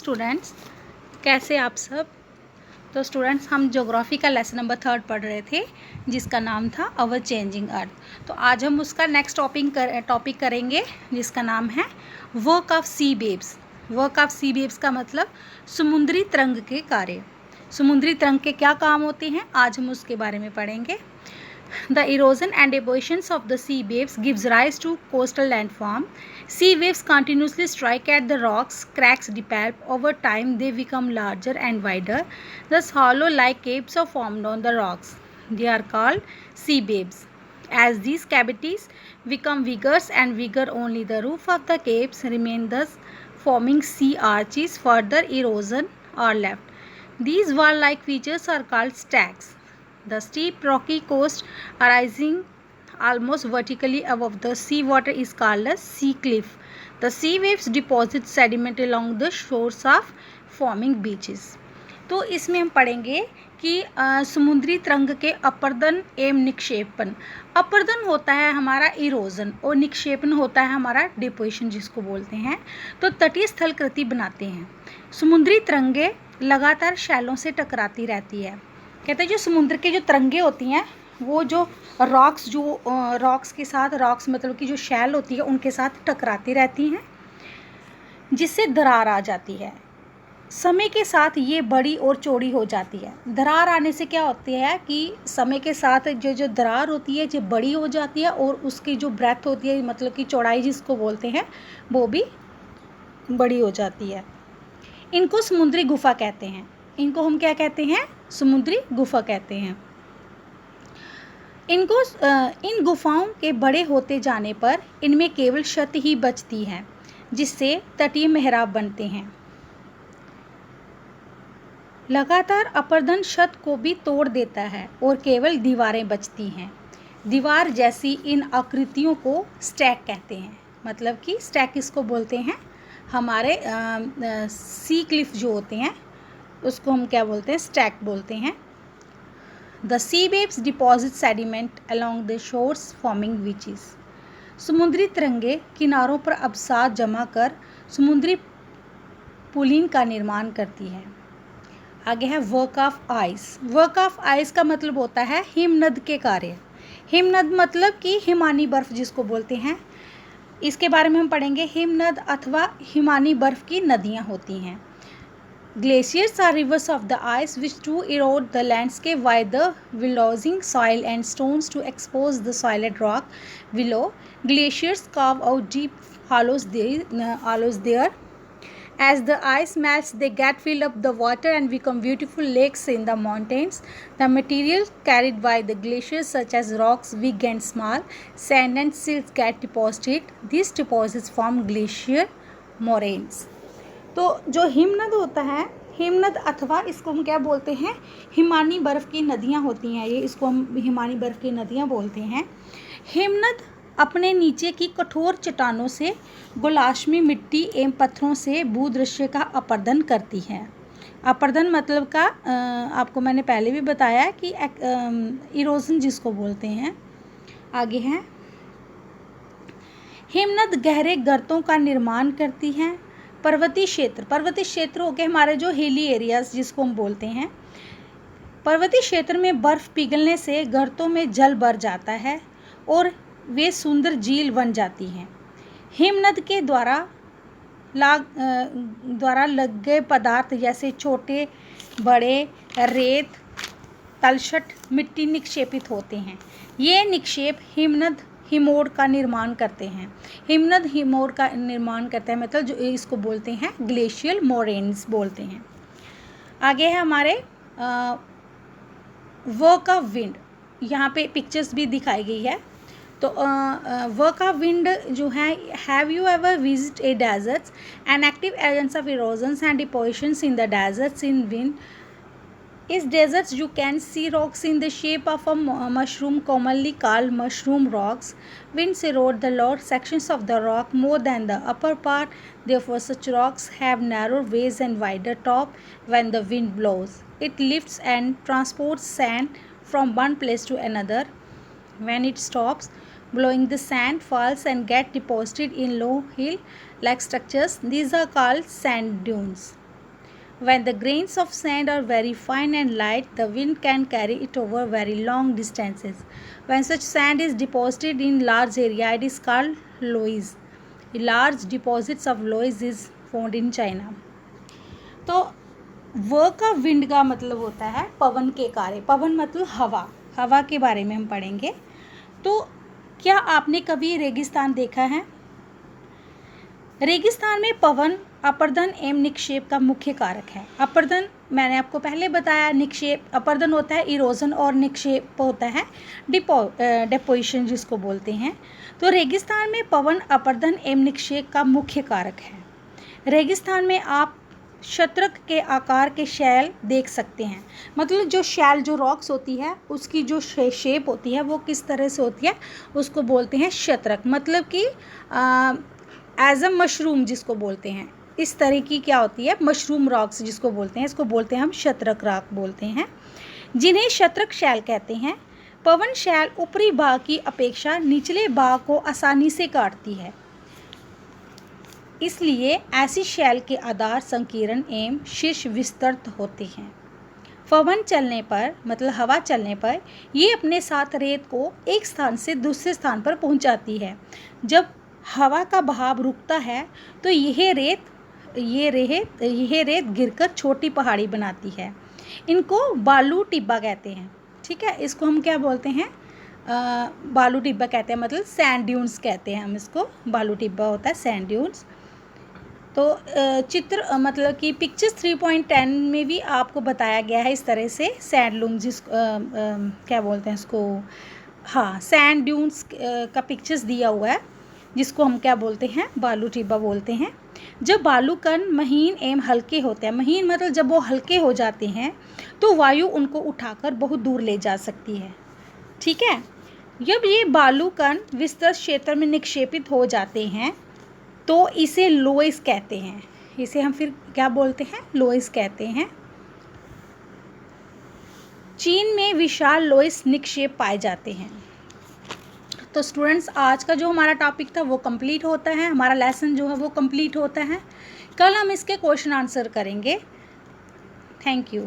Students, कैसे आप सब। तो स्टूडेंट्स, हम ज्योग्राफी का लेसन नंबर 3 पढ़ रहे थे जिसका नाम था अवर चेंजिंग अर्थ। तो आज हम उसका नेक्स्ट टॉपिक करेंगे जिसका नाम है work of sea waves. Work of sea waves का मतलब समुद्री तरंग के कार्य। समुद्री तरंग के क्या काम होते हैं, आज हम उसके बारे में पढ़ेंगे। The erosion and erosions of the sea waves gives rise to coastal landform. Sea waves continuously strike at the rocks, cracks develop. Over time, they become larger and wider. Thus, hollow-like caves are formed on the rocks. They are called sea waves. As these cavities become bigger and bigger, only the roof of the caves remain, thus forming sea arches. Further erosion are left. These wall-like features are called stacks. The steep rocky coast arising almost vertically above the sea water is called a sea cliff. The sea waves deposit sediment along the shores of forming beaches. तो इसमें हम पढ़ेंगे कि समुद्री तरंग के अपर्दन एवं निक्षेपण। अपर्दन होता है हमारा इरोजन और निक्षेपण होता है हमारा डिपोजिशन जिसको बोलते हैं। तो तटीय स्थल कृति बनाते हैं। समुद्री तरंगे लगातार शैलों से टकराती रहती है। कहते हैं जो समुद्र के जो तरंगे होती हैं वो जो रॉक्स के साथ, रॉक्स मतलब कि जो शैल होती है उनके साथ टकराती रहती हैं जिससे दरार आ जाती है। समय के साथ ये बड़ी और चौड़ी हो जाती है। दरार आने से क्या होती है कि समय के साथ जो दरार होती है जो बड़ी हो जाती है और उसकी जो ब्रेथ होती है मतलब कि चौड़ाई जिसको बोलते हैं वो भी बड़ी हो जाती है। इनको समुद्री गुफा कहते हैं। इनको हम क्या कहते हैं? समुद्री गुफा कहते हैं। इन गुफाओं के बड़े होते जाने पर इनमें केवल छत ही बचती है जिससे तटीय मेहराब बनते हैं। लगातार अपर्दन छत को भी तोड़ देता है और केवल दीवारें बचती हैं। दीवार जैसी इन आकृतियों को स्टैक कहते हैं। मतलब कि स्टैक इसको बोलते हैं, हमारे सी क्लिफ जो होते हैं उसको हम क्या बोलते हैं? स्टैक बोलते हैं। The sea waves deposit sediment along the shores forming beaches. समुद्री तरंगे किनारों पर अवसाद जमा कर समुद्री पुलिन का निर्माण करती है। आगे है work of ice. Work of ice का मतलब होता है हिमनद के कार्य। हिमनद मतलब कि हिमानी बर्फ जिसको बोलते हैं, इसके बारे में हम पढ़ेंगे। हिमनद अथवा हिमानी बर्फ की नदियाँ होती हैं। Glaciers are rivers of the ice which do erode the landscape by the willowing soil and stones to expose the solid rock below. Glaciers carve out deep hollows there. As the ice melts, they get filled up the water and become beautiful lakes in the mountains. The material carried by the glaciers such as rocks, big and small, sand and silt get deposited. These deposits form glacier moraines. तो जो हिमनद होता है, हिमनद अथवा इसको हम क्या बोलते हैं? हिमानी बर्फ़ की नदियाँ होती हैं। ये इसको हम हिमानी बर्फ़ की नदियाँ बोलते हैं। हिमनद अपने नीचे की कठोर चट्टानों से, गोलाश्मी मिट्टी एवं पत्थरों से भूदृश्य का अपर्दन करती है। अपर्दन मतलब का आपको मैंने पहले भी बताया कि इरोजन जिसको बोलते हैं। आगे है हिमनद गहरे गर्तों का निर्माण करती हैं। पर्वतीय क्षेत्र हो गए हमारे जो हिली एरियाज जिसको हम बोलते हैं। पर्वतीय क्षेत्र में बर्फ़ पिघलने से गर्तों में जल भर जाता है और वे सुंदर झील बन जाती हैं। हिमनद के द्वारा लगे पदार्थ जैसे छोटे बड़े रेत, तलछट, मिट्टी निक्षेपित होते हैं। ये निक्षेप हिमनद हिमोर का निर्माण करते हैं। हिमनद हिमोर का निर्माण करते हैं मतलब जो इसको बोलते हैं ग्लेशियल मोरेन्स बोलते हैं। आगे है हमारे वर्क ऑफ विंड। यहाँ पे पिक्चर्स भी दिखाई गई है। तो वर्क ऑफ विंड जो है, have you ever visit a deserts and active agents of erosions and depositions in the deserts in wind. In deserts, you can see rocks in the shape of a mushroom, commonly called mushroom rocks. Winds erode the lower sections of the rock more than the upper part. Therefore, such rocks have narrow base and wider top when the wind blows. It lifts and transports sand from one place to another. When it stops blowing, the sand falls and gets deposited in low hill-like structures. These are called sand dunes. When the grains of sand are very fine and light, the wind can carry it over very long distances. When such sand is deposited in large area, it is called loess. Large deposits of loess is found in China. तो work का wind का मतलब होता है पवन के कार्य. पवन मतलब हवा. हवा के बारे में हम पढ़ेंगे. तो क्या आपने कभी रेगिस्तान देखा है? रेगिस्तान में पवन अपर्दन एवं निक्षेप का मुख्य कारक है. अपर्दन मैंने आपको पहले बताया. निक्षेप, अपर्दन होता है इरोजन और निक्षेप होता है डेपोजिशन जिसको बोलते हैं. तो रेगिस्तान में पवन अपर्दन एवं निक्षेप का मुख्य कारक है. रेगिस्तान में आप शतरक के आकार के शैल देख सकते हैं. मतलब जो शैल, जो रॉक्स होती है, उसकी जो शेप होती है वो किस तरह से होती है, उसको बोलते हैं शतरक. मतलब कि एज अ मशरूम जिसको बोलते हैं, इस तरह की क्या होती है, मशरूम रॉक्स जिसको बोलते हैं, इसको बोलते हैं हम शतरक रॉक बोलते हैं, जिन्हें शतरक शैल कहते हैं. पवन शैल ऊपरी भाग की अपेक्षा निचले भाग को आसानी से काटती है, इसलिए ऐसी शैल के आधार संकीर्ण एवं शीर्ष विस्तृत होते हैं. पवन चलने पर, मतलब हवा चलने पर, ये अपने साथ रेत को एक स्थान से दूसरे स्थान पर पहुंचाती है. जब हवा का बहाव रुकता है तो यह रेत गिरकर छोटी पहाड़ी बनाती है. इनको बालू टिब्बा कहते हैं. ठीक है, इसको हम क्या बोलते हैं, बालू टिब्बा कहते हैं. मतलब सैंड ड्यून्स कहते हैं हम इसको. बालू टिब्बा होता है सैंड ड्यून्स. तो चित्र मतलब कि पिक्चर्स 3.10 में भी आपको बताया गया है इस तरह से सैंड लूम क्या बोलते हैं इसको, हाँ, सैंड ड्यून्स का पिक्चर्स दिया हुआ है जिसको हम क्या बोलते हैं, बालू टिब्बा बोलते हैं. जब बालू कण महीन एवं हल्के होते हैं, महीन मतलब जब वो हल्के हो जाते हैं तो वायु उनको उठाकर बहुत दूर ले जा सकती है. ठीक है, जब ये बालू कण विस्तृत क्षेत्र में निक्षेपित हो जाते हैं तो इसे लोएस कहते हैं. इसे हम फिर क्या बोलते हैं, लोएस कहते हैं. चीन में विशाल लोएस निक्षेप पाए जाते हैं. तो स्टूडेंट्स, आज का जो हमारा टॉपिक था वो कंप्लीट होता है. हमारा लेसन जो है वो कंप्लीट होता है. कल हम इसके क्वेश्चन आंसर करेंगे. Thank you.